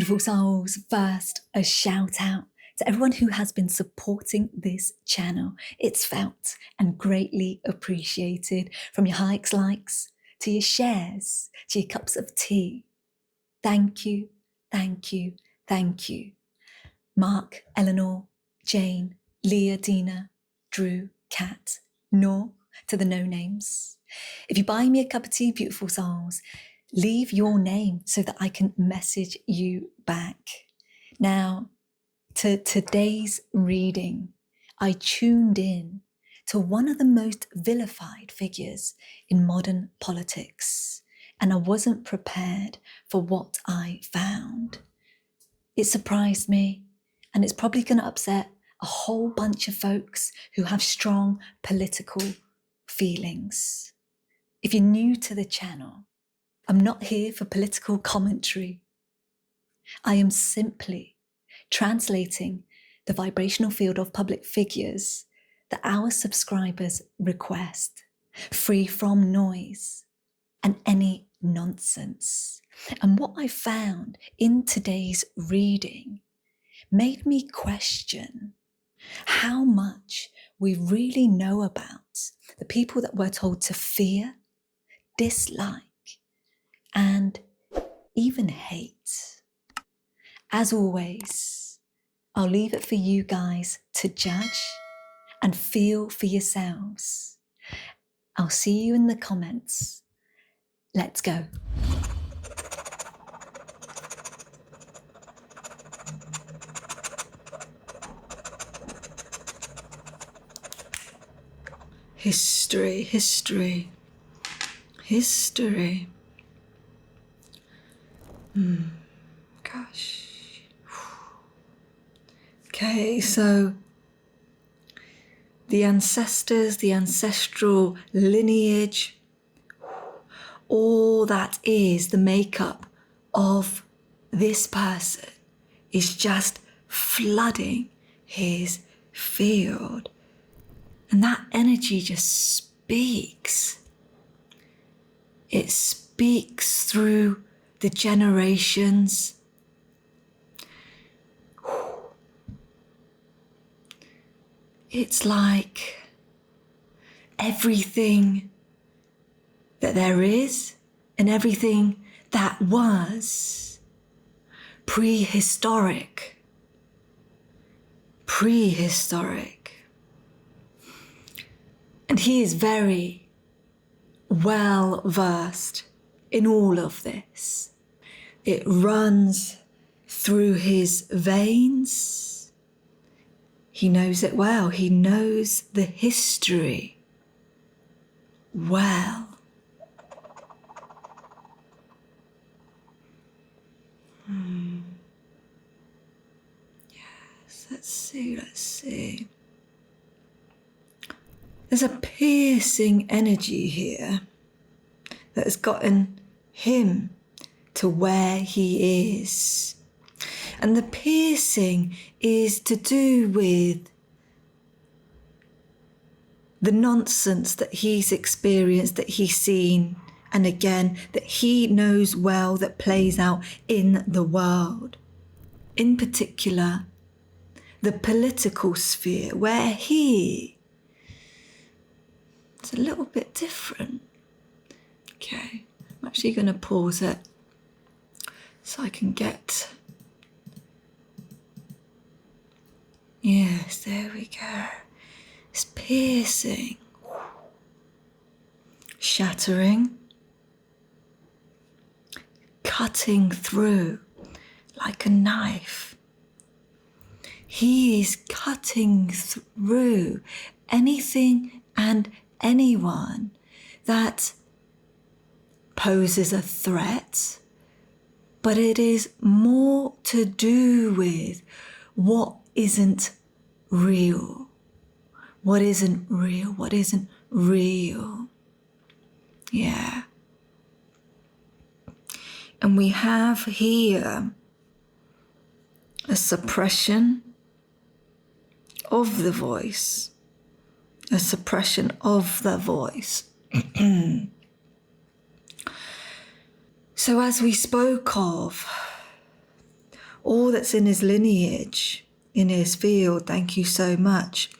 Beautiful souls, first, a shout out to everyone who has been supporting this channel. It's felt and greatly appreciated, from your likes, to your shares, to your cups of tea. Thank you, thank you, thank you. Mark, Eleanor, Jane, Leah, Dina, Drew, Kat, Nor, to the no names. If you buy me a cup of tea, beautiful souls, leave your name so that I can message you back. Now, to today's reading, I tuned in to one of the most vilified figures in modern politics, and I wasn't prepared for what I found. It surprised me, and it's probably going to upset a whole bunch of folks who have strong political feelings. If you're new to the channel, I'm not here for political commentary. I am simply translating the vibrational field of public figures that our subscribers request, free from noise and any nonsense. And what I found in today's reading made me question how much we really know about the people that we're told to fear, dislike, and even hate. As always, I'll leave it for you guys to judge and feel for yourselves. I'll see you in the comments. Let's go. History, history, history. Gosh. Okay, so the ancestors, the ancestral lineage, all that is the makeup of this person is just flooding his field. And that energy just speaks. It speaks through the generations. It's like everything that there is and everything that was prehistoric. And he is very well versed in all of this. It runs through his veins. He knows it well. He knows the history well. Yes, let's see. There's a piercing energy here that has gotten him to where he is. And the piercing is to do with the nonsense that he's experienced, that he's seen, and again, that he knows well that plays out in the world. In particular, the political sphere, where it's a little bit different. Okay, I'm actually going to pause it so I can get... Yes, there we go. It's piercing, shattering, cutting through like a knife. He is cutting through anything and anyone that poses a threat, but it is more to do with what isn't real. What isn't real. Yeah. And we have here a suppression of the voice. A suppression of the voice. So as we spoke of, all that's in his lineage, in his field, thank you so much.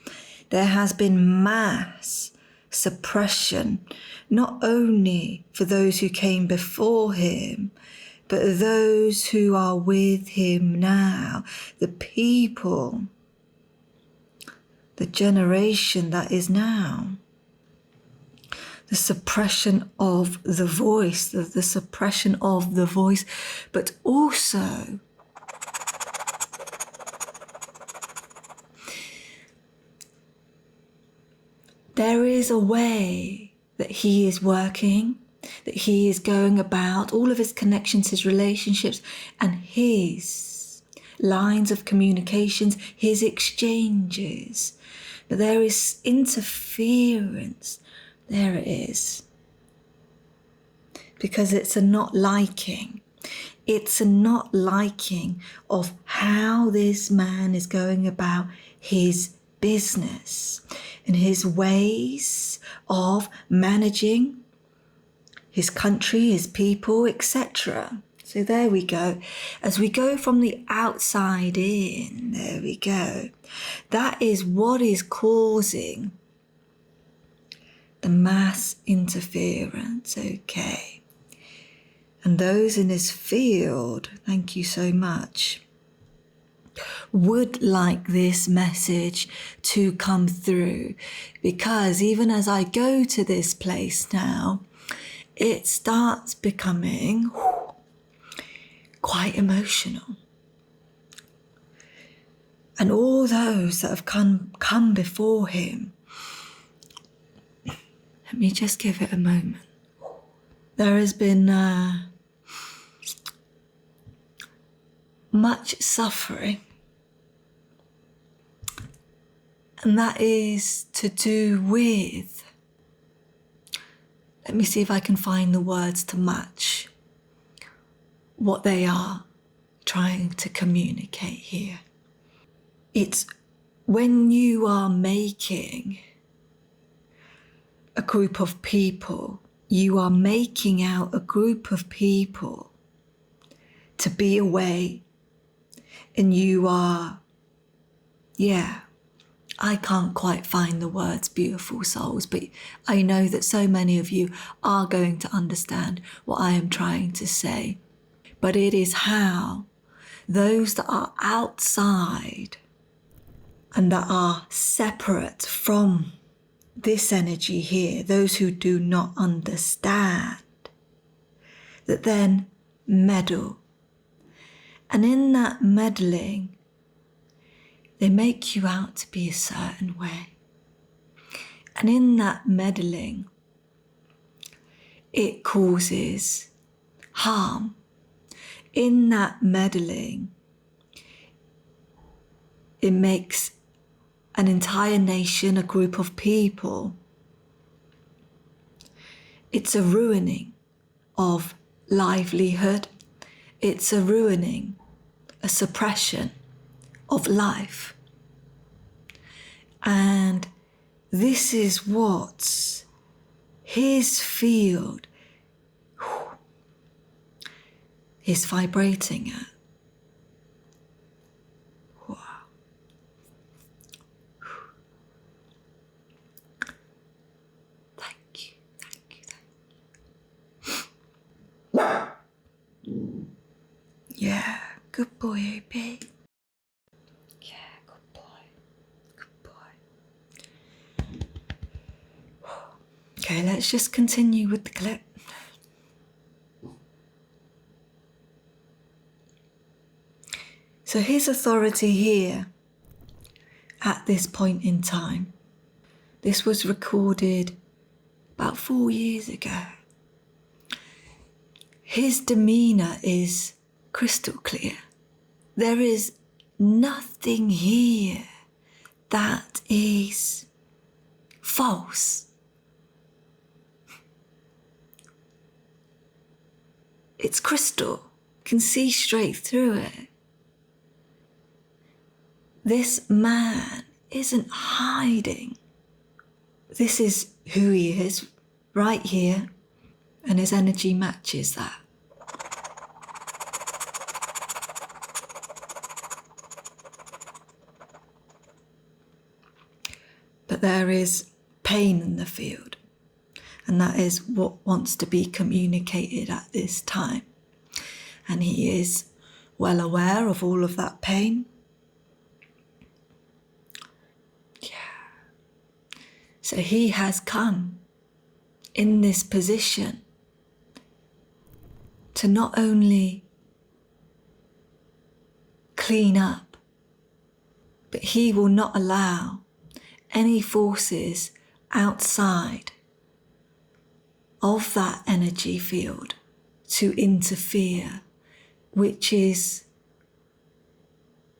There has been mass suppression, not only for those who came before him, but those who are with him now, the people, the generation that is now. The suppression of the voice, the suppression of the voice, but also there is a way that he is working, that he is going about, all of his connections, his relationships, and his lines of communications, his exchanges. But there is interference. There it is. Because it's a not liking. It's a not liking of how this man is going about his business and his ways of managing his country, his people, etc. So there we go. As we go from the outside in, there we go. That is what is causing the mass interference, okay. And those in his field, thank you so much, would like this message to come through, because even as I go to this place now, it starts becoming quite emotional. And all those that have come before him, let me just give it a moment. There has been much suffering, and that is to do with, let me see if I can find the words to match what they are trying to communicate here. It's when you are making a group of people, you are making out a group of people to be away, and you are, I can't quite find the words, beautiful souls, but I know that so many of you are going to understand what I am trying to say. But it is how those that are outside and that are separate from this energy here, those who do not understand, that then meddle. And in that meddling, they make you out to be a certain way. And in that meddling, it causes harm. In that meddling, it makes an entire nation, a group of people. It's a ruining of livelihood. It's a ruining, a suppression of life. And this is what his field is vibrating at. Wow. Thank you. Yeah, good boy, OP. Yeah, good boy. Good boy. Okay, let's just continue with the clip. So his authority here at this point in time, this was recorded about 4 years ago. His demeanor is crystal clear. There is nothing here that is false. It's crystal. You can see straight through it. This man isn't hiding. This is who he is right here, and his energy matches that. but there is pain in the field, and that is what wants to be communicated at this time. And he is well aware of all of that pain. So he has come in this position to not only clean up, but he will not allow any forces outside of that energy field to interfere, which is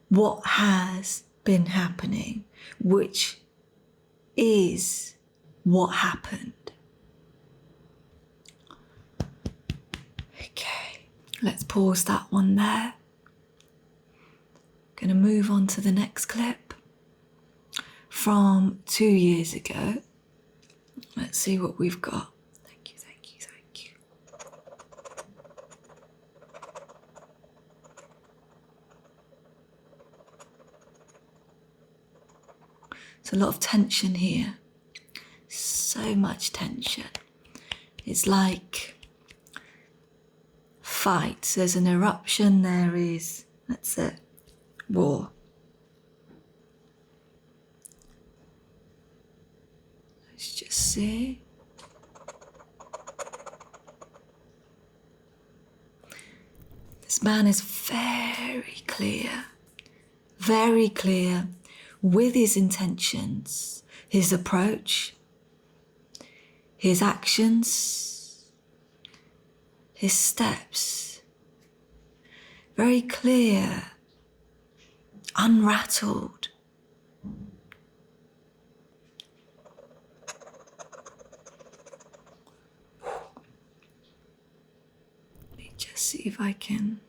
what has been happening, which is what happened. Okay, let's pause that one there. Going to move on to the next clip from 2 years ago. Let's see what we've got. Thank you, thank you, thank you. There's a lot of tension here. So much tension. It's like fights. There's an eruption. There is, that's it, war. Let's just see. This man is very clear with his intentions, his approach, his actions, his steps. Very clear, unrattled. Let me just see if I can.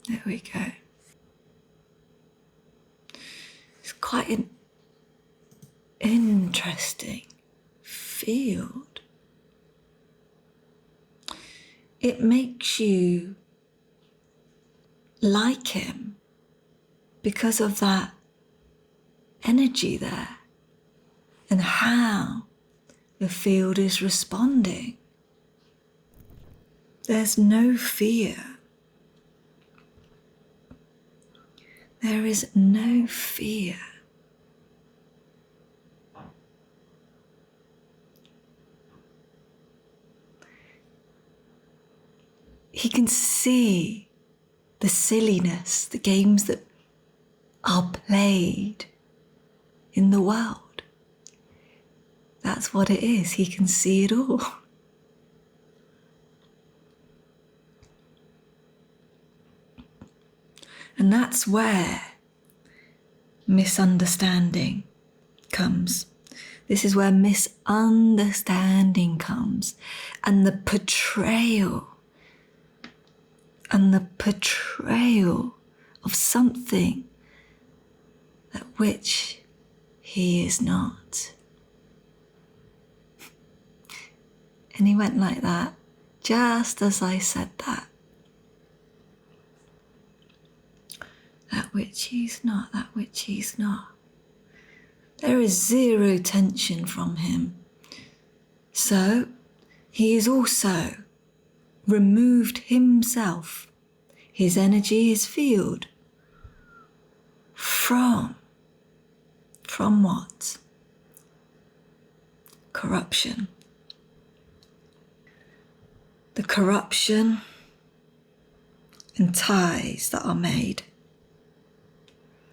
There we go. It's quite an interesting field. It makes you like him because of that energy there and how the field is responding. There's no fear. There is no fear. He can see the silliness, the games that are played in the world. That's what it is. He can see it all. And that's where misunderstanding comes. This is where misunderstanding comes, and the portrayal of something that which he is not. And he went like that, just as I said that. That which he's not, that which he's not. There is zero tension from him. So he is also removed himself, his energy, his field, from what? Corruption. The corruption and ties that are made.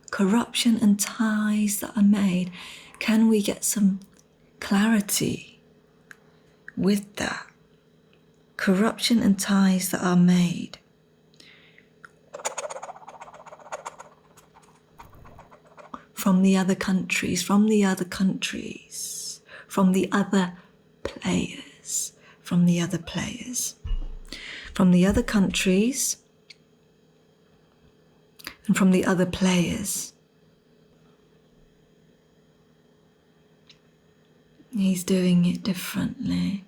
Corruption and ties that are made. Can we get some clarity with that? Corruption and ties that are made. From the other countries, from the other players, from the other countries, and from the other players. He's doing it differently.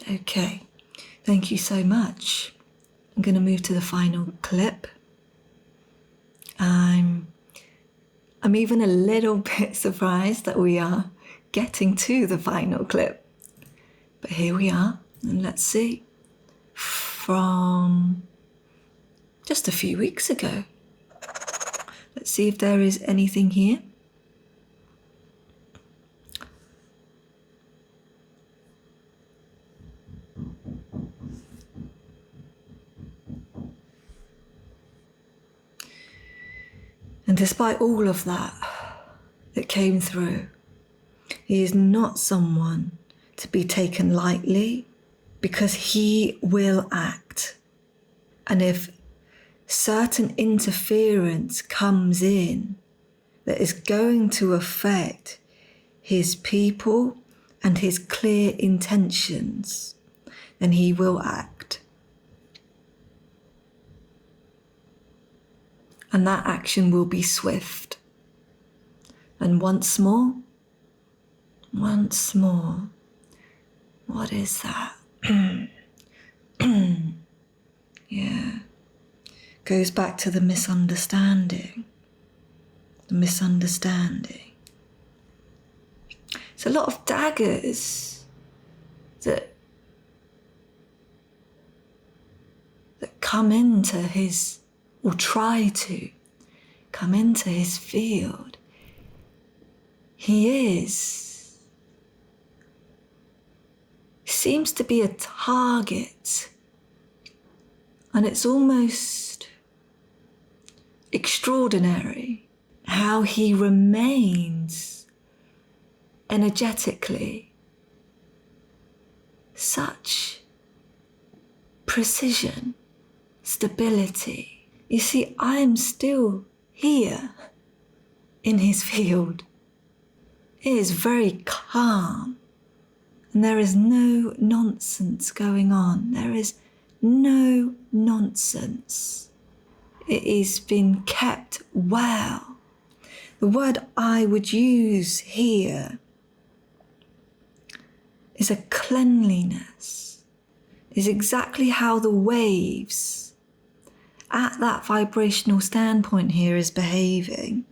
Okay, thank you so much. I'm going to move to the final clip. I'm I'm even a little bit surprised that we are getting to the final clip. But here we are, and let's see. From just a few weeks ago. Let's see if there is anything here. And despite all of that came through, he is not someone to be taken lightly, because he will act. And if certain interference comes in that is going to affect his people and his clear intentions, then he will act. And that action will be swift. And once more, what is that? Yeah. Goes back to the misunderstanding. The misunderstanding. It's a lot of daggers that come into his, or try to come into his field. He seems to be a target, and it's almost extraordinary how he remains energetically such precision, stability. You see, I am still here in his field. It is very calm, and there is no nonsense going on. There is no nonsense. It has been kept well. The word I would use here is a cleanliness, is exactly how the waves at that vibrational standpoint here is behaving.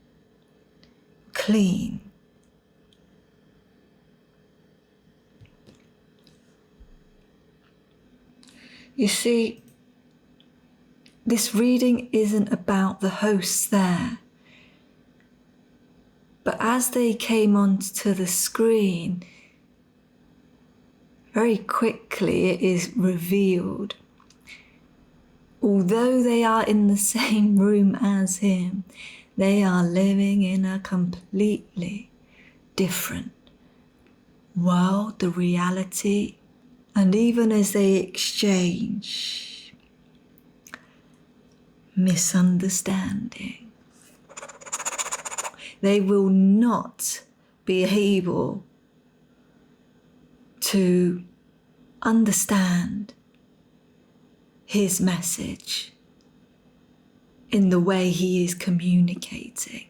Clean. You see, this reading isn't about the hosts there, but as they came onto the screen, very quickly it is revealed. Although they are in the same room as him, they are living in a completely different world, the reality. And even as they exchange misunderstanding, they will not be able to understand his message in the way he is communicating.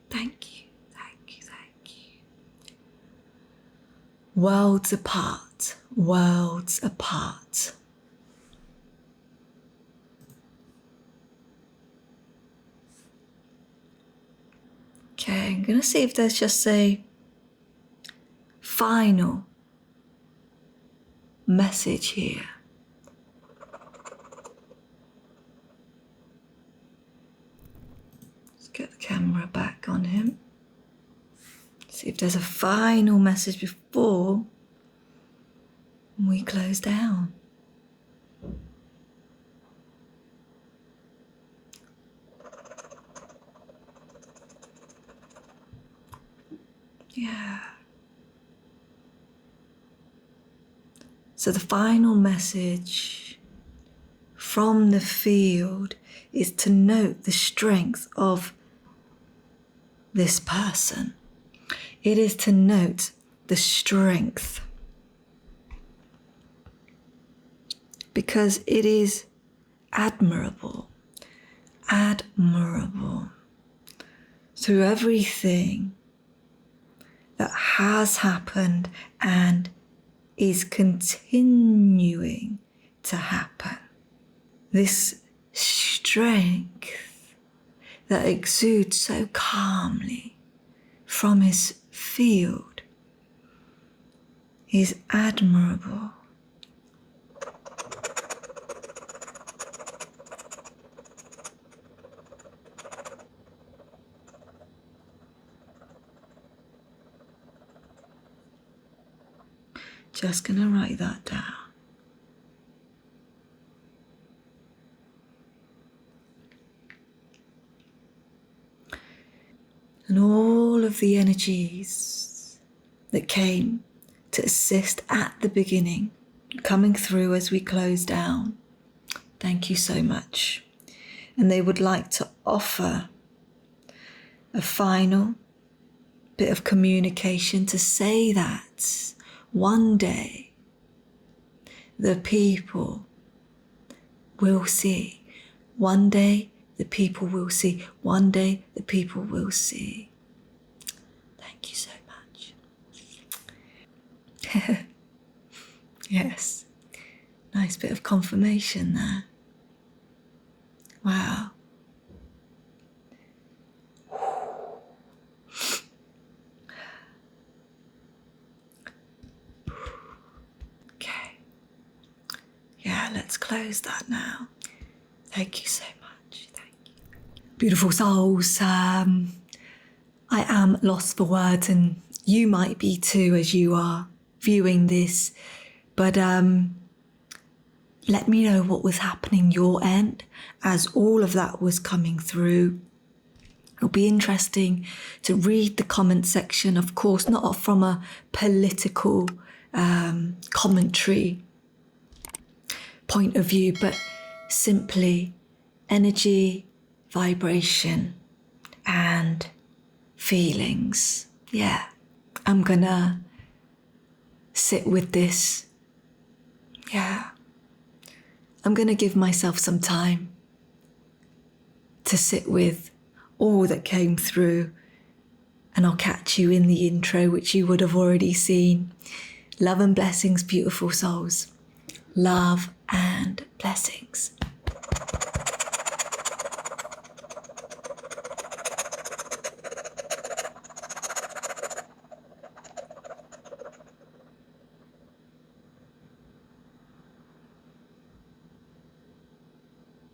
Thank you, thank you, thank you. Worlds apart, worlds apart. Okay, I'm going to see if there's just a final message here. Let's get the camera back on him. See if there's a final message before we close down. Yeah. So the final message from the field is to note the strength of this person. It is to note the strength, because it is admirable, admirable through everything that has happened and is continuing to happen. This strength that exudes so calmly from his field is admirable. Just gonna write that down. And all of the energies that came to assist at the beginning, coming through as we close down, thank you so much. And they would like to offer a final bit of communication to say that one day the people will see. One day the people will see. One day the people will see. Thank you so much. Yes, nice bit of confirmation there. Wow. Okay. Yeah, let's close that now. Thank you so much. Thank you. Beautiful souls. I am lost for words, and you might be too as you are viewing this. But let me know what was happening your end as all of that was coming through. It'll be interesting to read the comment section, of course, not from a political commentary point of view, but simply energy, vibration, and feelings. Yeah, I'm gonna sit with this. Yeah, I'm gonna give myself some time to sit with all that came through, and I'll catch you in the intro, which you would have already seen. Love and blessings, beautiful souls. Love and blessings.